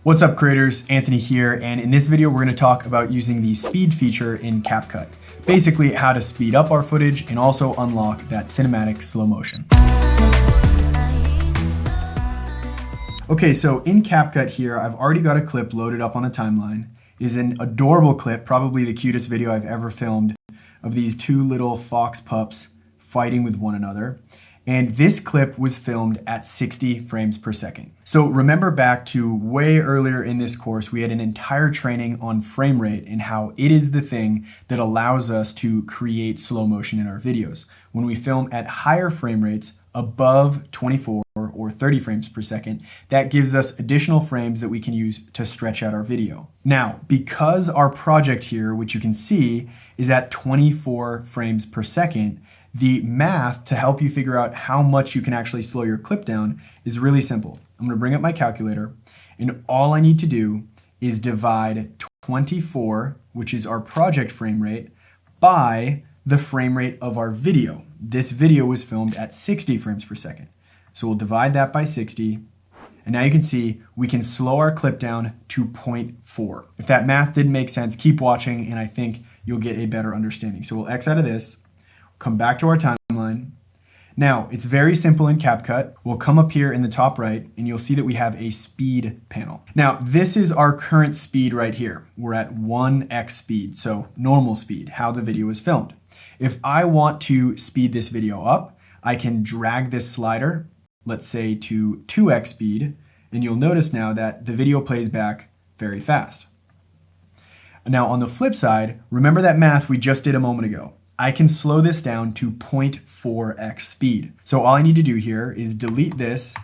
What's up creators, Anthony here, and in this video we're going to talk about using the speed feature in CapCut. Basically how to speed up our footage and also unlock that cinematic slow motion. Okay, so in CapCut here, I've already got a clip loaded up on the timeline. It is an adorable clip, probably the cutest video I've ever filmed, of these two little fox pups fighting with one another. And this clip was filmed at 60 frames per second. So remember back to way earlier in this course, we had an entire training on frame rate and how it is the thing that allows us to create slow motion in our videos. When we film at higher frame rates, above 24 or 30 frames per second, that gives us additional frames that we can use to stretch out our video. Now, because our project here, which you can see, is at 24 frames per second, the math to help you figure out how much you can actually slow your clip down is really simple. I'm gonna bring up my calculator, and all I need to do is divide 24, which is our project frame rate, by the frame rate of our video. This video was filmed at 60 frames per second. So we'll divide that by 60, and now you can see we can slow our clip down to 0.4. If that math didn't make sense, keep watching, and I think you'll get a better understanding. So we'll X out of this, come back to our timeline. Now, it's very simple in CapCut. We'll come up here in the top right, and you'll see that we have a speed panel. Now, this is our current speed right here. We're at 1x speed, so normal speed, how the video is filmed. If I want to speed this video up, I can drag this slider, let's say to 2x speed, and you'll notice now that the video plays back very fast. Now, on the flip side, remember that math we just did a moment ago. I can slow this down to 0.4x speed. So all I need to do here is delete this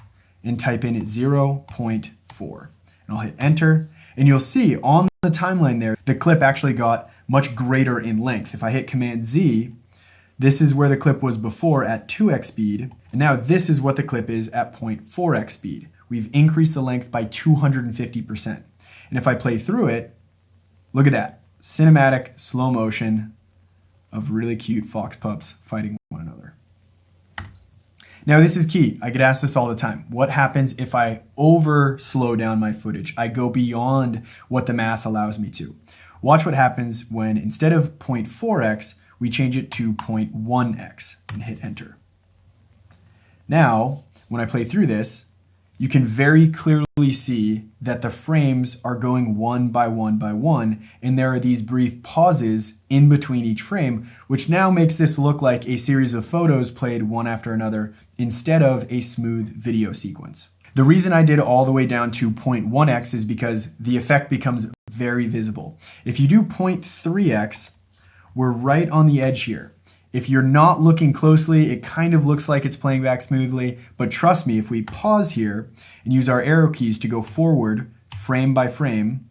and type in 0.4. And I'll hit enter, and you'll see on the timeline there, the clip actually got much greater in length. If I hit Command Z, this is where the clip was before at 2x speed, and now this is what the clip is at 0.4x speed. We've increased the length by 250%. And if I play through it, look at that, cinematic slow motion of really cute fox pups fighting one another. Now this is key. I get asked this all the time. What happens if I over slow down my footage? I go beyond what the math allows me to. Watch what happens when instead of 0.4x, we change it to 0.1x and hit enter. Now, when I play through this, you can very clearly see that the frames are going one by one by one, and there are these brief pauses in between each frame, which now makes this look like a series of photos played one after another instead of a smooth video sequence. The reason I did all the way down to 0.1x is because the effect becomes very visible. If you do 0.3x, we're right on the edge here. If you're not looking closely, it kind of looks like it's playing back smoothly, but trust me, if we pause here and use our arrow keys to go forward frame by frame,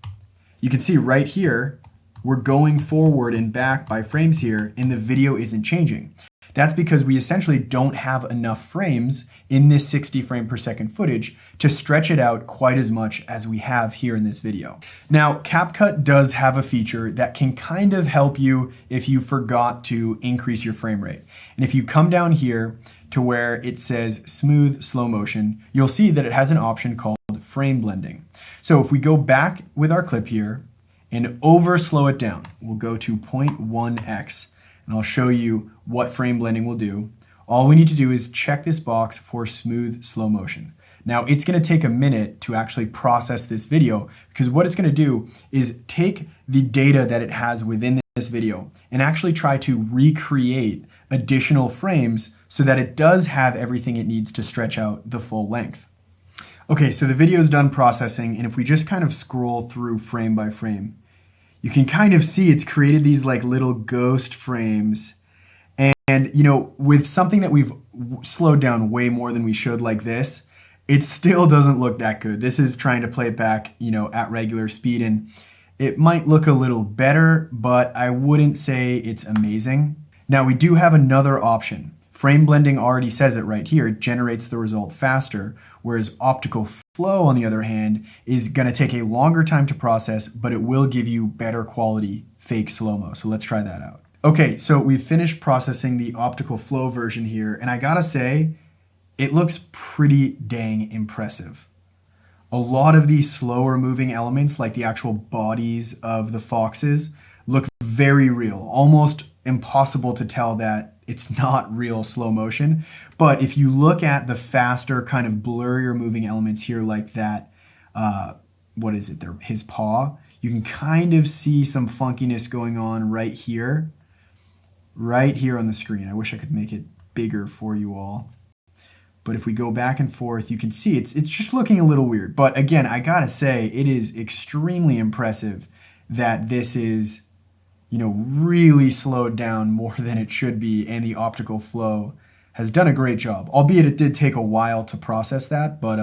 you can see right here, we're going forward and back by frames here, and the video isn't changing. That's because we essentially don't have enough frames in this 60 frame per second footage to stretch it out quite as much as we have here in this video. Now, CapCut does have a feature that can kind of help you if you forgot to increase your frame rate. And if you come down here to where it says smooth slow motion, you'll see that it has an option called frame blending. So if we go back with our clip here and over slow it down, we'll go to 0.1x, and I'll show you what frame blending will do. All we need to do is check this box for smooth slow motion. Now it's gonna take a minute to actually process this video, because what it's gonna do is take the data that it has within this video and actually try to recreate additional frames so that it does have everything it needs to stretch out the full length. Okay, so the video is done processing, and if we just kind of scroll through frame by frame, you can kind of see it's created these like little ghost frames. And you know, with something that we've slowed down way more than we should like this, it still doesn't look that good. This is trying to play it back, you know, at regular speed, and it might look a little better, but I wouldn't say it's amazing. Now we do have another option. Frame blending already says it right here. It generates the result faster, whereas optical flow, on the other hand, is gonna take a longer time to process, but it will give you better quality fake slow-mo. So let's try that out. Okay, so we've finished processing the optical flow version here, and I gotta say, it looks pretty dang impressive. A lot of these slower moving elements, like the actual bodies of the foxes, look very real, almost impossible to tell that it's not real slow motion. But if you look at the faster, kind of blurrier moving elements here, like that, what is it, his paw, you can kind of see some funkiness going on right here on the screen. I wish I could make it bigger for you all. But if we go back and forth, you can see it's just looking a little weird. But again, I gotta say, it is extremely impressive that this is, really slowed down more than it should be, and the optical flow has done a great job. Albeit it did take a while to process that, but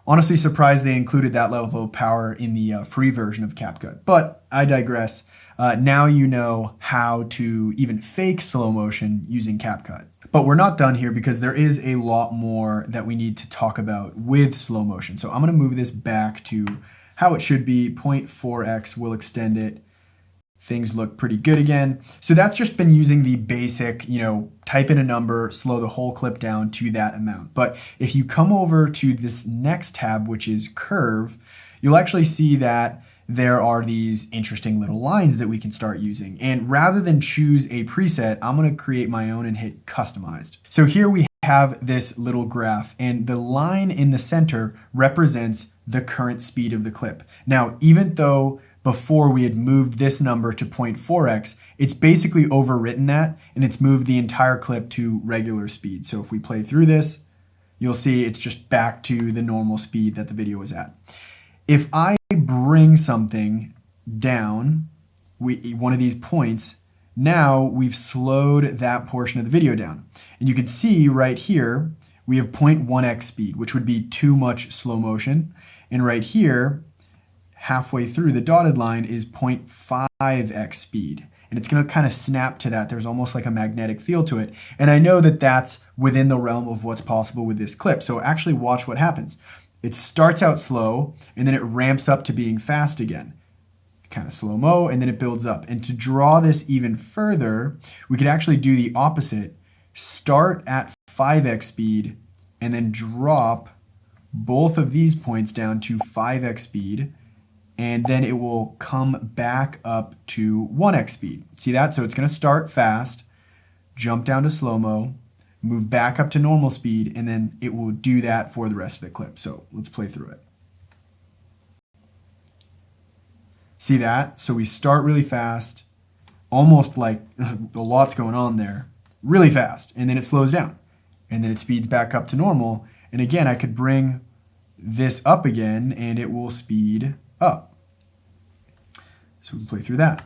honestly surprised they included that level of power in the free version of CapCut. But I digress. Now you know how to even fake slow motion using CapCut. But we're not done here because there is a lot more that we need to talk about with slow motion. So I'm going to move this back to how it should be. 0.4x, we'll extend it. Things look pretty good again. So that's just been using the basic, type in a number, slow the whole clip down to that amount. But if you come over to this next tab, which is curve, you'll actually see that there are these interesting little lines that we can start using. And rather than choose a preset, I'm gonna create my own and hit customized. So here we have this little graph, and the line in the center represents the current speed of the clip. Now, even though before we had moved this number to 0.4x, it's basically overwritten that, and it's moved the entire clip to regular speed. So if we play through this, you'll see it's just back to the normal speed that the video was at. If I bring something down, one of these points, now we've slowed that portion of the video down. And you can see right here, we have 0.1x speed, which would be too much slow motion. And right here, halfway through the dotted line is 0.5x speed. And it's going to kind of snap to that. There's almost like a magnetic feel to it. And I know that that's within the realm of what's possible with this clip. So actually watch what happens. It starts out slow, and then it ramps up to being fast again. Kind of slow-mo, and then it builds up. And to draw this even further, we could actually do the opposite. Start at 5x speed, and then drop both of these points down to 5x speed, and then it will come back up to 1x speed. See that? So it's going to start fast, jump down to slow-mo, move back up to normal speed, and then it will do that for the rest of the clip. So let's play through it. See that? So we start really fast, almost like a lot's going on there, really fast, and then it slows down, and then it speeds back up to normal. And again, I could bring this up again, and it will speed up. So we can play through that.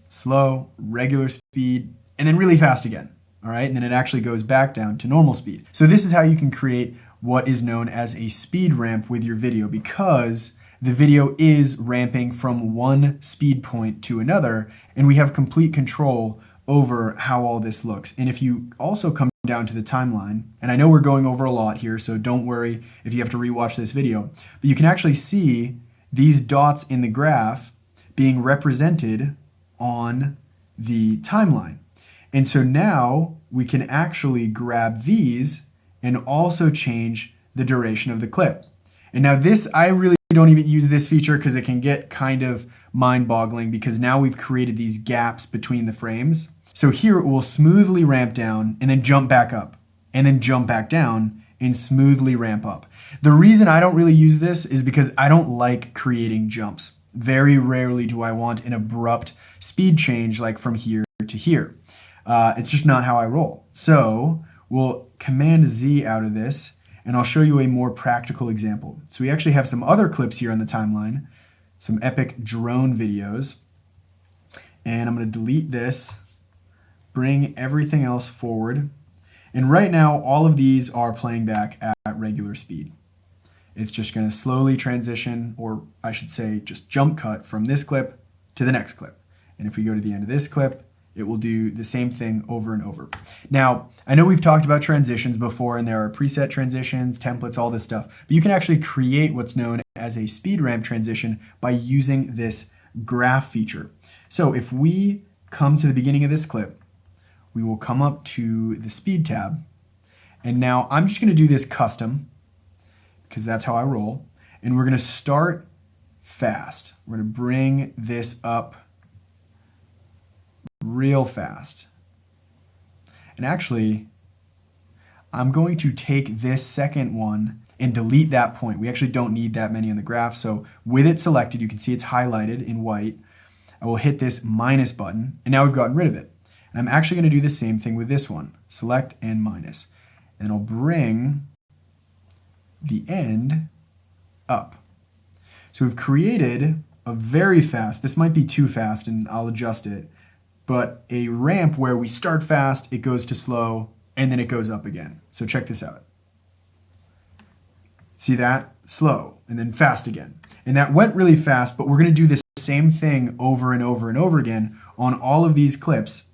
Slow, regular speed, and then really fast again. All right, and then it actually goes back down to normal speed. So this is how you can create what is known as a speed ramp with your video, because the video is ramping from one speed point to another, and we have complete control over how all this looks. And if you also come down to the timeline, and I know we're going over a lot here, so don't worry if you have to rewatch this video, but you can actually see these dots in the graph being represented on the timeline. And so now we can actually grab these and also change the duration of the clip. And now this, I really don't even use this feature because it can get kind of mind-boggling, because now we've created these gaps between the frames. So here it will smoothly ramp down and then jump back up, and then jump back down and smoothly ramp up. The reason I don't really use this is because I don't like creating jumps. Very rarely do I want an abrupt speed change like from here to here. It's just not how I roll. So we'll Command Z out of this, and I'll show you a more practical example. So we actually have some other clips here on the timeline, some epic drone videos. And I'm going to delete this, bring everything else forward. And right now, all of these are playing back at regular speed. It's just going to slowly transition, or I should say just jump cut from this clip to the next clip. And if we go to the end of this clip, it will do the same thing over and over. Now, I know we've talked about transitions before, and there are preset transitions, templates, all this stuff, but you can actually create what's known as a speed ramp transition by using this graph feature. So if we come to the beginning of this clip, we will come up to the speed tab, and now I'm just going to do this custom, because that's how I roll. And we're gonna start fast. We're gonna bring this up real fast. And actually, I'm going to take this second one and delete that point. We actually don't need that many on the graph. So with it selected, you can see it's highlighted in white. I will hit this minus button, and now we've gotten rid of it. And I'm actually gonna do the same thing with this one. Select and minus. And I'll bring the end up. So we've created a very fast, this might be too fast and I'll adjust it, but a ramp where we start fast, it goes to slow, and then it goes up again. So check this out. See that? Slow, and then fast again. And that went really fast, but we're gonna do this same thing over and over and over again on all of these clips,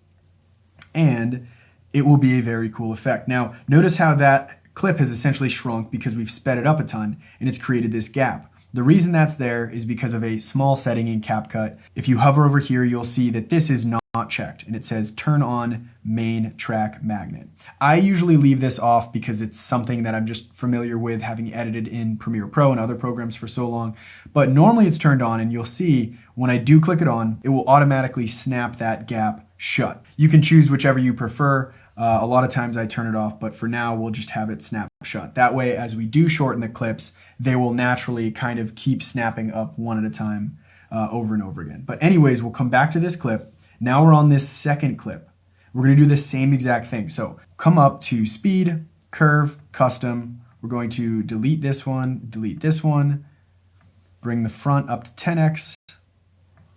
and it will be a very cool effect. Now, notice how that clip has essentially shrunk because we've sped it up a ton, and it's created this gap. The reason that's there is because of a small setting in CapCut. If you hover over here, you'll see that this is not checked, and it says turn on main track magnet. I usually leave this off because it's something that I'm just familiar with, having edited in Premiere Pro and other programs for so long. But normally it's turned on, and you'll see when I do click it on, it will automatically snap that gap shut. You can choose whichever you prefer. A lot of times I turn it off, but for now we'll just have it snap shut. That way, as we do shorten the clips, they will naturally kind of keep snapping up one at a time over and over again. But anyways, we'll come back to this clip. Now we're on this second clip. We're gonna do the same exact thing. So come up to speed, curve, custom. We're going to delete this one, bring the front up to 10x,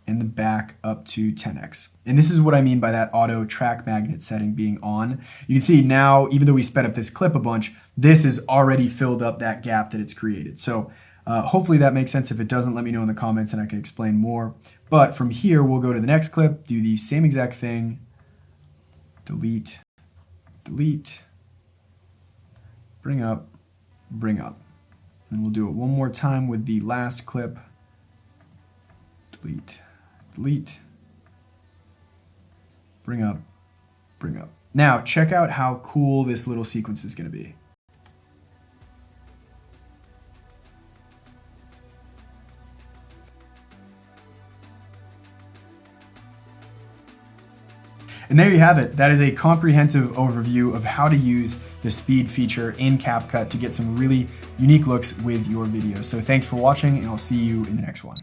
and the back up to 10x. And this is what I mean by that auto track magnet setting being on. You can see now, even though we sped up this clip a bunch, this has already filled up that gap that it's created. So hopefully that makes sense. If it doesn't, let me know in the comments and I can explain more. But from here, we'll go to the next clip, do the same exact thing, delete, delete, bring up, bring up. And we'll do it one more time with the last clip, delete, delete, bring up, bring up. Now, check out how cool this little sequence is going to be. And there you have it. That is a comprehensive overview of how to use the speed feature in CapCut to get some really unique looks with your videos. So thanks for watching, and I'll see you in the next one.